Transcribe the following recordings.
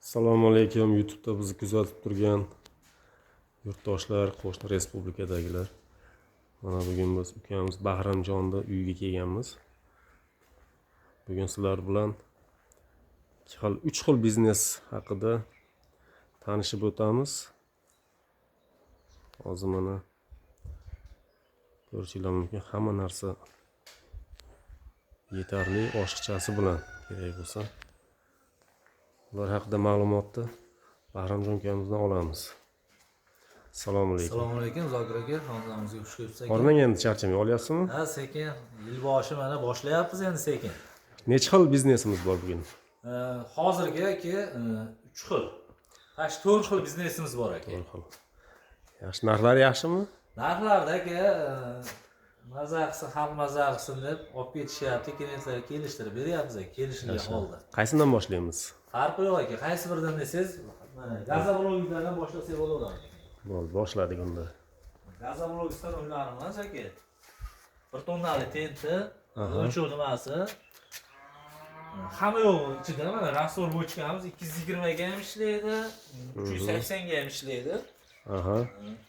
Assalomu alaykum. YouTube'da bizni kuzatib turgan yurtdoshlar, qo'shni respublikadagilar. Mana bugun biz ukamiz Bahramjonni uyiga kelganmiz. Bugun sizlar bilan 3 xil biznes haqida tanishib o'tamiz. Hozir mana ko'rishingiz mumkin, hamma narsa yetarli oshiqchasi bilan kerak bo'lsa. Ular haqida ma'lumotni Bahramjon ukamizdan olamiz. Assalomu alaykum. Assalomu alaykum Zokir aka, xonadonimizga xush kelibsiz. Bormang endi, charchamay olyapsizmi? Ha, sekin yil boshi mana boshlayapmiz endi sekin. Necha xil biznesimiz bor bugun? Hozirgi aka 3 xil. 4 xil biznesimiz bor aka. 4 xil. Yaxshi, narxlari yaxshimi? Narxlarda aka maza qilsin, ham maza qilsin deb olib ketishyapti, klientlarga kelishtirib beryapmiz aka, kelishilgan holda. Qaysidan boshlaymiz? Farqi yo'q aka, qaysi biridan desangiz, mana gazoblogidan boshlasak bo'laveradi. Bo'ldi, boshladik unda. Gazoblogidan o'ylanamiz aka. 1 tonnali tenti, o'lchov nimasi. Hamma yo'q ichida mana rastor bochkamiz 220 ga ham ishlaydi, 380 ga ham ishlaydi. Aha.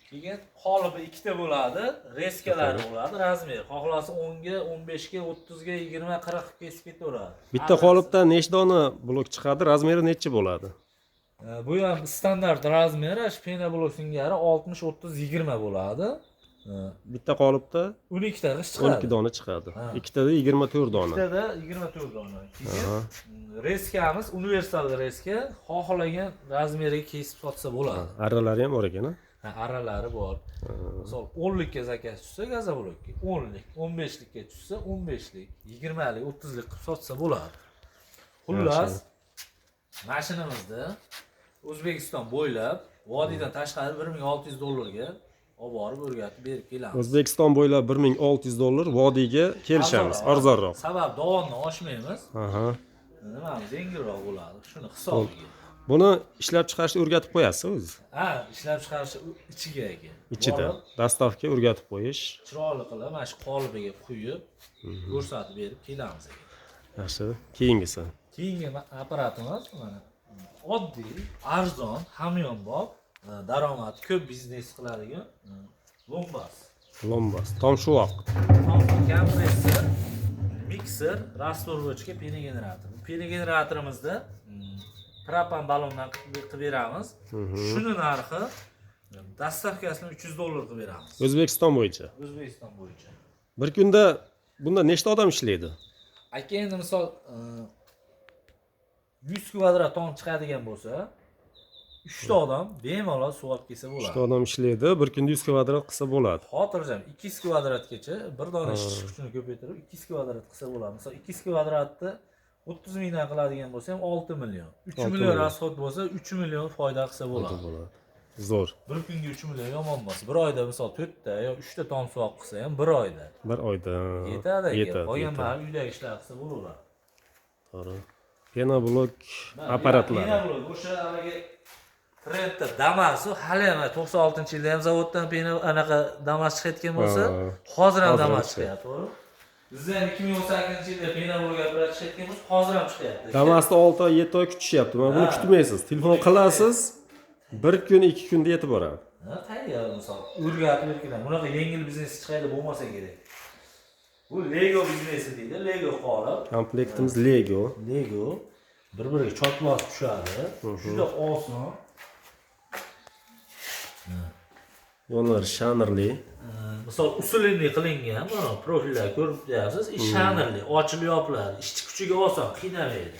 Keyin qolibi ikkita bo'ladi, reskalari bo'ladi, razmer. Xohlasa 10 ga, 15 ga, 30 ga, 20, 40 ga kesib ketaveradi. Bitta qolipdan nechta dona blok chiqadi? Razmeri necha bo'ladi? Bu ham standart razmeri, pena blok singari 60, 30, 20 bo'ladi. Bitta qolipda 12 ta g'ish chiqadi. 12 dona chiqadi. Ikkitada 24 dona. Ikkitada 24 dona. Keyin reskamiz universal reska, xohlagan razmeriga kesib sotsa bo'ladi. Arralari ham bor ekan-a? Ha, arralari bor. Misol 10 likka zakaz tushsa gazoblokka, 10 lik, 15 likka tushsa 15 lik, 20 lik, 30 lik qilib sotsa bo'ladi. Xullas, mashinamizni O'zbekiston bo'ylab, vodiydan tashqari $1600 olib borib o'rgatib berib kelamiz. O'zbekiston bo'ylab $1600 vodiyga kelishamiz, arzonroq. Sabab davomni oshmaymiz. Aha. Nimamiz yengilroq bo'ladi, shuni hisobiga. Buni ishlab chiqarishni o'rgatib qo'yasiz o'zi? Ha, ishlab chiqarish ichiga aka. Ichida dastavka o'rgatib qo'yish. Chiroyli qilib, mana shu qolibiga quyib, ko'rsatib berib kelamiz aka. Yaxshi. Keyingisi. Keyingi apparatimiz mana oddiy, arzon, hamyonbop, daromad ko'p biznes qiladigan lombas. Lombas, tomshuvoq. Kompressor, mikser, rastorvochka, pena generator. Pena generatorimizda propan ballondan qilib beramiz. Shuni narxi dastavkasini $300 qilib beramiz. O'zbekiston bo'yicha. O'zbekiston bo'yicha. Bir kunda bunda nechta odam ishlaydi? Aka endi misol 100 kvadrat ton chiqadigan bo'lsa, 3 ta odam bemalol suv olib kelsa bo'ladi. 3 ta odam ishlaydi, bir kunda 100 kvadrat qilsa bo'ladi. Xotirjam 200 kvadratgacha bir dona ishish kuchini ko'paytirib 200 kvadrat qilsa bo'ladi. Misol 200 kvadratni 30 mingdan qiladigan bo'lsa ham 6 million. 3 million rasxod bo'lsa 3 million foyda qilsa bo'ladi. Zo'r. Bir kunga 3 million yomon emas. Bir oyda misol 4 ta yo 3 ta ton suv qilsa ham bir oyda. Bir oyda yetadi. Qolgan mahal uydagi ishlar qilsa bo'laveradi. To'g'ri. Pena blok apparatlari. Pena blok o'sha haligi trendda Damas hali ham 96-yilda ham zavoddan pena anaqa Damas chiqayotgan bo'lsa, hozir ham Damas chiqyapti, to'g'ri? Bizda 2018-yilda pena blok apparat chiqayotgan bo'lsa, hozir ham chiqyapti. Damasda 6 oy, 7 oy kutishyapti. Mana buni kutmaysiz. Telefon qilasiz, 1 kun, 2 kunda yetib boradi. Ha, tayyor misol. O'rgatib bergan. Bunaqa yengil biznes chiqaydi bo'lmasa kerak. Bu Lego biznesi deydi, Lego qolib. Komplektimiz Lego. Lego bir-biriga chotlos tushadi. Juda oson. Yonlari shanirli. Misol usulli qilingan, mana profillar ko'rib turibsiz, shanirli, ochilib yopiladi, ishchi kuchiga oson, qiynamaydi.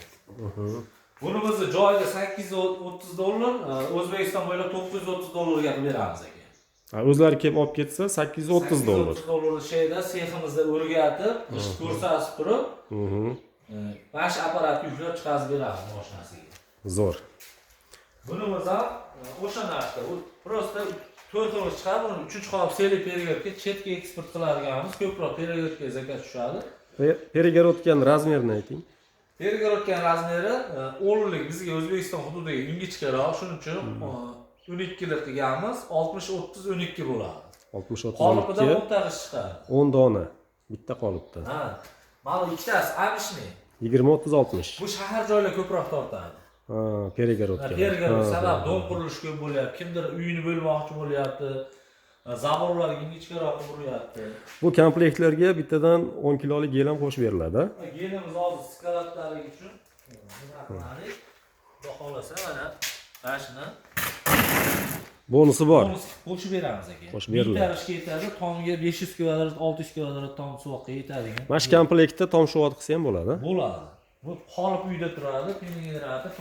Bunimizni joyida $830, O'zbekiston bo'ylab $930 ga qilib beramiz aka. O'zlari kelib olib ketsa $830. $830 sheyda seximizda o'rgatib, ish ko'rsatib turib, mana shu apparatni yuklab chiqarib beramiz mashinasiga. Zo'r. Bunimiz ham o'sha narxda, prosta 4 xil chiqadi, buni 3 qolib seli periyodga chetga eksport qiladiganmiz, ko'proq periyodga zakaz tushadi. Perigorotgan razmerini ayting. Perigorotgan razmeri 10 lik bizga O'zbekiston hududiga ingichkaroq, shuning uchun 12 lik qilganmiz, 60-30-12 bo'ladi. 60-30 qolipida 10 ta g'ish chiqadi. 10 dona bitta qolipda. Ha. Mana ikkitasi amishni. 20-30-60. Bu shahar joylar ko'proq tortadi. Ha, перегородка. Pergarod sabab dom qurilishi ko'p bo'lyapti. Kimdir uyini bo'lmoqchi bo'lyapti. Zaborlarga ingichkaroq quryapti. Bu komplektlarga bittadan 10 kilolik gel ham qo'shib beriladi. Gelimiz hozir skalatlari uchun narxlari xudo xolasa mana shuni Bonusi bor. bonus qo'shib beramiz aka. Qo'shib beriladi. Bitta ketadi, tomga 500 kvadrat, 600 kvadrat tom suvoqqa yetadigan. Mana shu komplektda tom shuvat qilsa ham bo'ladi. Bo'ladi. Bu qolip uyda turadi, pengenerator,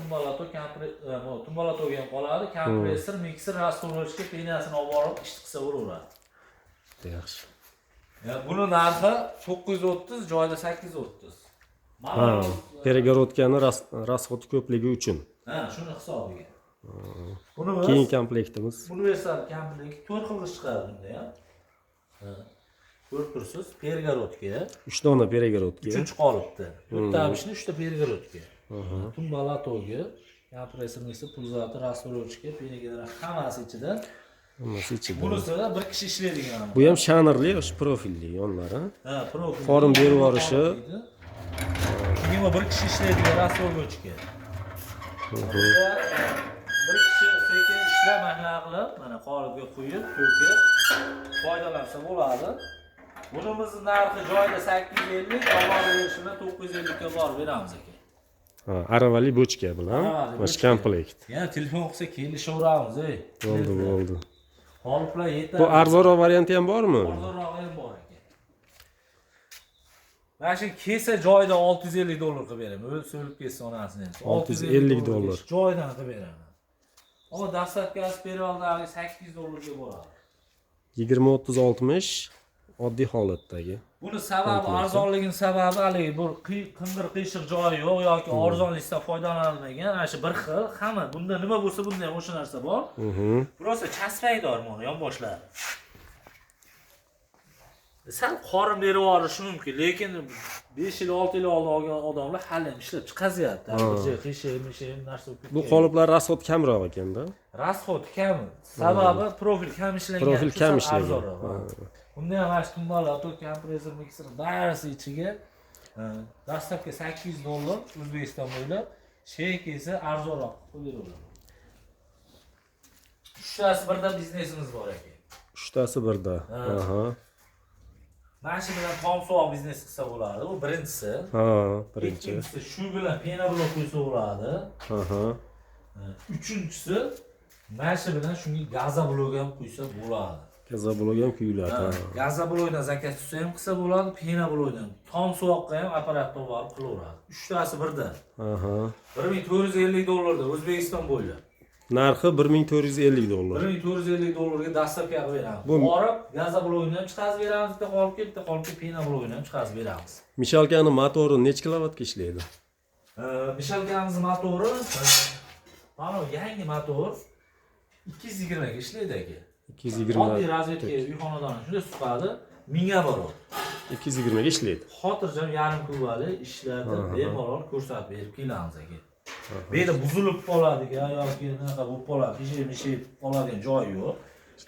tumbalatoga ham qoladi, kompressor, mikser, rastovrochka penasini olib borib ish qilsa bo'laveradi. Yaxshi. Buni narxi 930, joyda 830. Ha, перегородкani расход ko'pligi uchun. Ha, shuni hisobiga. Buni Keyin komplektimiz. universal komplekt 4 xil chiqadi bunda ham. Ko'rib tursiz, pergorodka, 3 dona перегородка. 3 qolibdi. 4 ta ishni 3 ta pergorodka. Tumbalatoga, kompressor, mikser, pulzator, rastovrochka, pengenerator hammasi ichida. Hammasi ichida. Bunisida bir kishi ishlaydigan. Bu ham shanerli, o'sha profilli yonlari. Ha, profil. Form berib yuborishi. Keyin bir kishi ishlaydigan rastovrochka. Bir kishi sekin ishlamahla qilib, mana qolipga qo'yib, to'kib foydalansa bo'ladi. Bunimizni narxi joyida 850, olib berishini 950 ga borib beramiz aka. Ha, aravali bochka bilan mana shu komplekt. Yana telefon qilsa kelishaveramiz, ey. Bo'ldi. Qoliplar yetadi. Bu arzonroq varianti ham bormi? Arzonroq ham bor aka. Mana shu kelsa joyida 650 dollar qilib beraman. O'lib ketsa onasini. 650 dollar. Joyidan qilib beraman. O dastlabkasi periodagi 800 dollarga boradi. 20-30-60 oddiy holatdagi. Buni sababi arzonligini sababi haligi bu qing'ir qiyshiq joyi yo'q yoki arzonlikdan foydalanilmagan. Ana shu bir xil, hamma bunda nima bo'lsa bunda ham o'sha narsa bor. Prosta chaspaydi hormon yonboshlari. Sal qorin berib yuborishi mumkin, lekin 5 yil 6 yil oldin olgan odamlar hali ham ishlab chiqazyapti. Bir qiyshiq narsa bo'lib ketgan. Bu qoliplar rasxod kamroq ekanda. Rasxod kam. Sababi profil kam ishlangan. Profil kam ishlangan. Bunda ham mana tumbalator, kompressor, mikser barisi ichiga dastlabki 800 dollar O'zbekiston bo'ylab, shay kelsa arzonroq qo'yiladi. Uchtasi birda biznesimiz bor ekan. Uchtasi birda. Aha. Mana shu bilan tom suvoq biznes qilsa bo'ladi. Bu birinchisi. Ha, birinchi. Ikkinchisi shu bilan pena blok qo'ysa bo'ladi. Aha. Uchinchisi mana shu bilan shunga gaza blok ham qo'ysa bo'ladi. Gaza blok ham quyiladi. Gaza blokdan zakaz tutsa ham qilsa bo'ladi, pena blokdan. Tom suvoqqa ham apparatni olib qilaveradi. Uchtasi birda. Aha. 1450 dollarda O'zbekiston bo'ylab. Narxi 1450 dollar. 1450 dollarga dastlabki qilib beramiz. Borib, gaza blokini ham chiqarib beramiz, bitta qolib pena blokini ham chiqarib beramiz. Mishalkani motori necha kilovatga ishlaydi? Mishalkamiz motori mana yangi motor 220 ga ishlaydi aka. 220. Oddiy razvedka uy xonadoni shunday suqadi, 1000 oborot. 220 ga ishlaydi. Xotirjam yarim kubali ishlarni bemalol ko'rsatib berib kelamiz aka. Bu yerda buzilib qoladigan yoki bunaqa bo'lib qoladi, pishib qoladigan joyi yo'q.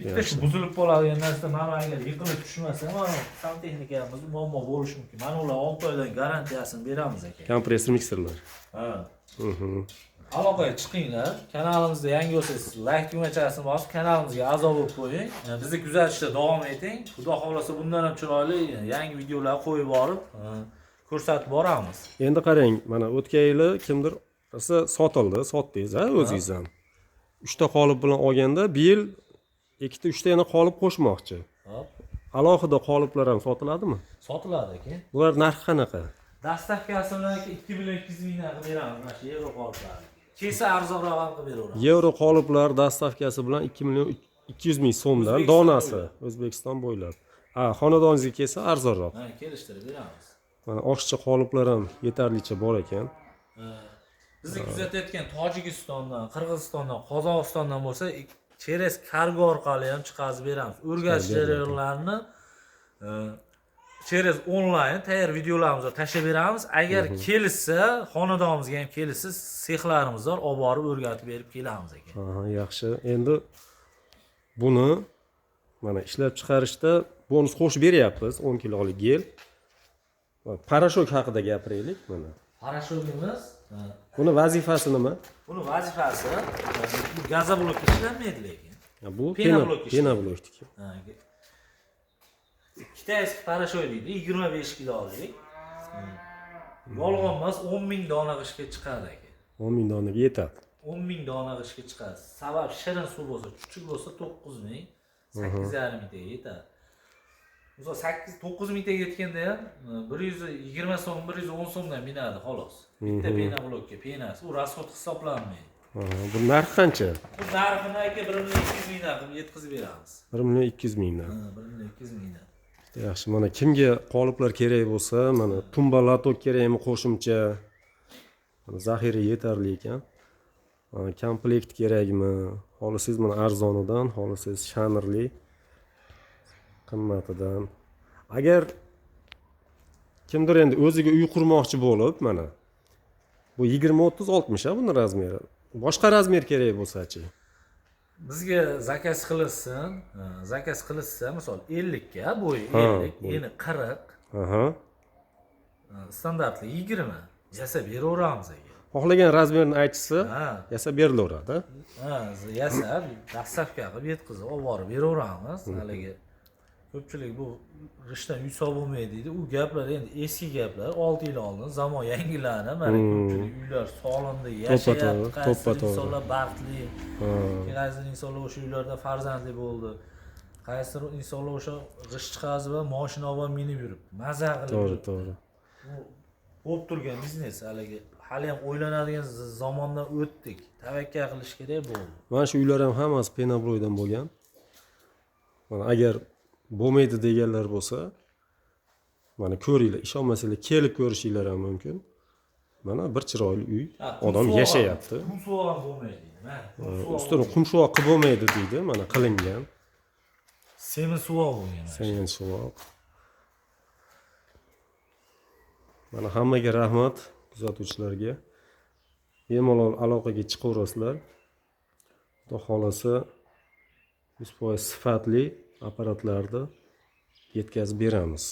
Bitta shu buzilib qoladigan narsa mana agar yiqilib tushmasa, mana santexnikamiz muammo bo'lishi mumkin. Mana ular 6 oydan garantiyasini beramiz aka. Kompressor mikserlar. Ha. Aloqaga chiqinglar. Kanalimizda yangi bo'lsangiz, like tugmachasini bosib, kanalimizga a'zo bo'lib qo'ying. Bizni kuzatishda davom eting. Xudo xolasa bundan ham chiroyli yangi videolar qo'yib borib, ko'rsatib boramiz. Endi qarang, mana o'tgan yili kimdir sotildi, sotdingiz, o'zingiz ham. 3 ta qolip bilan olganda, bu yil 2 ta 3 ta yana qolip qo'shmoqchi. Hop. Alohida qoliplar ham sotiladimi? Sotiladi aka. Bular narxi qanaqa? Dastlabkasi bilan 2 million 200 mingdan qilib beramiz mana shu yevro qoliplar. Kelsa arzonroq ham qilib beraveramiz. Yevro qoliplar dastlabkasi bilan 2 million 200 ming so'mdan donasi O'zbekiston bo'ylab. Ha, xonadoningizga kelsa arzonroq. Ha, kelishtirib beramiz. Mana oshchi qoliplar ham yetarlicha bor ekan. Bizni kuzatayotgan Tojikistondan, Qirg'izistondan, Qozog'istondan bo'lsa, cheres kargo orqali ham chiqarib beramiz. O'rgatish jarayonlarini cheres onlayn tayyor videolarimizni tashlab beramiz. Agar kelsa, xonadonimizga ham kelsa, sexlarimiz bor, olib borib o'rgatib berib kelamiz ekan. Ha, yaxshi. Endi buni mana ishlab chiqarishda bonus qo'shib beryapmiz, 10 kilolik gel. Parashok haqida gapiraylik mana. Parashokimiz Buni vazifasi nima? Buni vazifasi bu gazoblokka ishlanmaydi lekin. Ya bu Penoblok ishlaydi. penoblokniki. Ha, Kitayskiy parashoylikda 25 kilolik. Yolg'on emas 10 ming dona g'ishga chiqadi aka. 10 ming donaga yetadi. 10 ming dona g'ishga chiqadi. Sabab shirin suv bo'lsa, chuchuk bo'lsa 9 ming, 8,5 mingga yetadi. O'zi 9 mingga yetganda ham 120 so'm, 110 so'mdan minadi xolos. Bitta pena blokka penasi, u rasxod hisoblanmaydi. Bu narx qancha? Bu narxini aka 1,2 mingdan qilib yetkazib beramiz. 1,2 mingdan. 1,2 mingdan. Yaxshi, mana kimga qoliplar kerak bo'lsa, mana tumba latok kerakmi qo'shimcha. Mana zaxira yetarli ekan. Komplekt kerakmi? Xohlasangiz mana arzonidan, xohlasangiz shanerli qimmatidan. Agar kimdir endi o'ziga uy qurmoqchi bo'lib, mana bu 20-30-60 ha buni razmeri. Boshqa razmer kerak bo'lsa-chi? Bizga zakaz qilishsa, misol 50 ga bo'yi 50, eni 40, Aha. standartli 20 yasab beraveramiz aka. Xohlagan razmerni aytsa, Ha, yasab berilaveradi. yasab dastavka qilib yetkazib olib borib beraveramiz. Haligi ko'pchilik bu g'ishdan uy bo'lmaydi deydi. U gaplar endi eski gaplar, 6 yil oldin zamon yangilanib, mana ko'pchilik uylar sog'lomda yashayapti, qaysi insonlar baxtli, qaysi insonlar o'sha uylarda farzandli bo'ldi. Qaysi insonlar o'sha g'isht chiqazib va mashina olib minib yuribdi, maza qilib yuribdi. To'g'ri. Bu bo'lib turgan biznes hali ham o'ylanadigan zamondan o'tdik. Tavakkal qilish kerak bo'ldi. Mana shu uylar ham hammasi penobloydan bo'lgan. Mana agar bo'lmaydi deganlar bo'lsa, mana ko'ringlar, ishonmasanglar kelib ko'rishinglar ham mumkin. Mana bir chiroyli uy, odam yashayapti. Qum suvoq ham bo'lmaydi deydi. Ustini qumshuvoq qilib bo'lmaydi deydi, mana qilingan. Semin suvoq bo'lgan. Semin suvoq. Mana hammaga rahmat kuzatuvchilarga. Bemalol aloqaga chiqaverasizlar. Xudo xolasa 100% sifatli apparatlarni yetkazib beramiz.